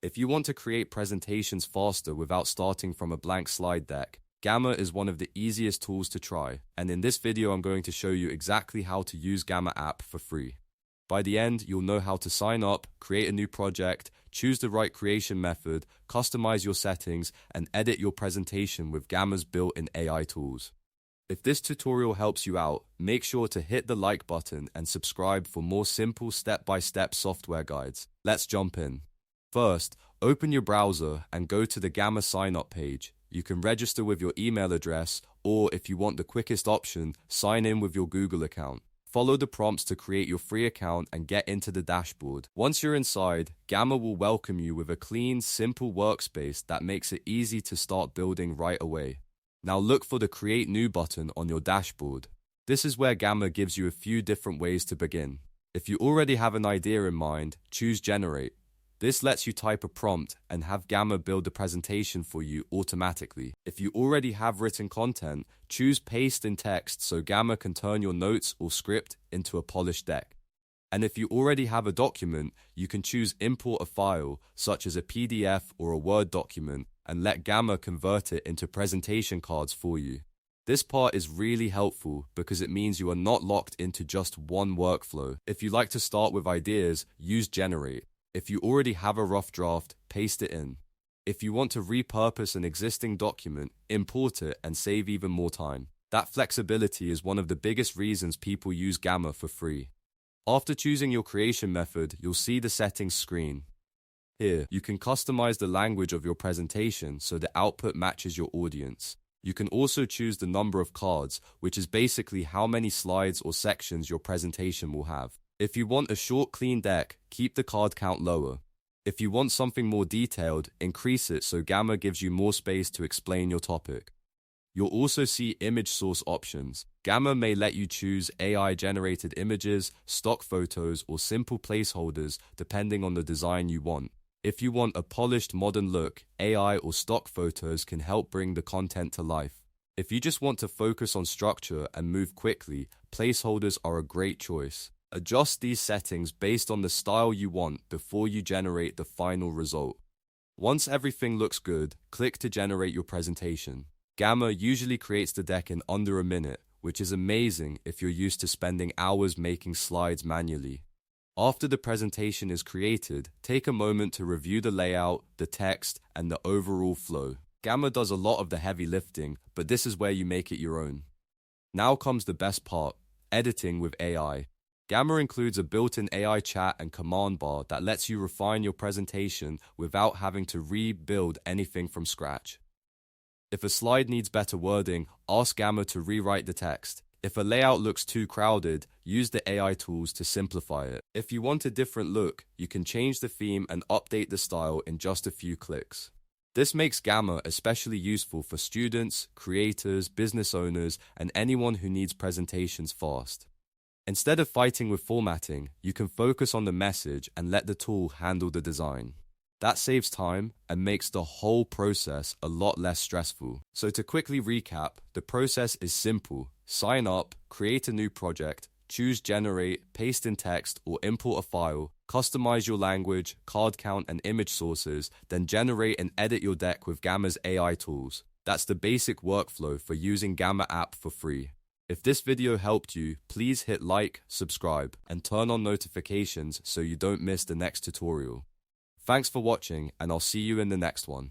If you want to create presentations faster without starting from a blank slide deck, Gamma is one of the easiest tools to try, and in this video I'm going to show you exactly how to use Gamma app for free. By the end, you'll know how to sign up, create a new project, choose the right creation method, customize your settings, and edit your presentation with Gamma's built-in AI tools. If this tutorial helps you out, make sure to hit the like button and subscribe for more simple step-by-step software guides. Let's jump in. First, open your browser and go to the Gamma sign-up page. You can register with your email address, or if you want the quickest option, sign in with your Google account. Follow the prompts to create your free account and get into the dashboard. Once you're inside, Gamma will welcome you with a clean, simple workspace that makes it easy to start building right away. Now look for the Create New button on your dashboard. This is where Gamma gives you a few different ways to begin. If you already have an idea in mind, choose Generate. This lets you type a prompt and have Gamma build a presentation for you automatically. If you already have written content, choose Paste in Text so Gamma can turn your notes or script into a polished deck. And if you already have a document, you can choose Import a file, such as a PDF or a Word document, and let Gamma convert it into presentation cards for you. This part is really helpful because it means you are not locked into just one workflow. If you like to start with ideas, use Generate. If you already have a rough draft, paste it in. If you want to repurpose an existing document, import it and save even more time. That flexibility is one of the biggest reasons people use Gamma for free. After choosing your creation method, you'll see the settings screen. Here, you can customize the language of your presentation so the output matches your audience. You can also choose the number of cards, which is basically how many slides or sections your presentation will have. If you want a short, clean deck, keep the card count lower. If you want something more detailed, increase it so Gamma gives you more space to explain your topic. You'll also see image source options. Gamma may let you choose AI-generated images, stock photos, or simple placeholders depending on the design you want. If you want a polished modern look, AI or stock photos can help bring the content to life. If you just want to focus on structure and move quickly, placeholders are a great choice. Adjust these settings based on the style you want before you generate the final result. Once everything looks good, click to generate your presentation. Gamma usually creates the deck in under a minute, which is amazing if you're used to spending hours making slides manually. After the presentation is created, take a moment to review the layout, the text, and the overall flow. Gamma does a lot of the heavy lifting, but this is where you make it your own. Now comes the best part, editing with AI. Gamma includes a built-in AI chat and command bar that lets you refine your presentation without having to rebuild anything from scratch. If a slide needs better wording, ask Gamma to rewrite the text. If a layout looks too crowded, use the AI tools to simplify it. If you want a different look, you can change the theme and update the style in just a few clicks. This makes Gamma especially useful for students, creators, business owners, and anyone who needs presentations fast. Instead of fighting with formatting, you can focus on the message and let the tool handle the design. That saves time and makes the whole process a lot less stressful. So to quickly recap, the process is simple. Sign up, create a new project, choose Generate, paste in text or import a file, customize your language, card count and image sources, then generate and edit your deck with Gamma's AI tools. That's the basic workflow for using Gamma app for free. If this video helped you, please hit like, subscribe, and turn on notifications so you don't miss the next tutorial. Thanks for watching, and I'll see you in the next one.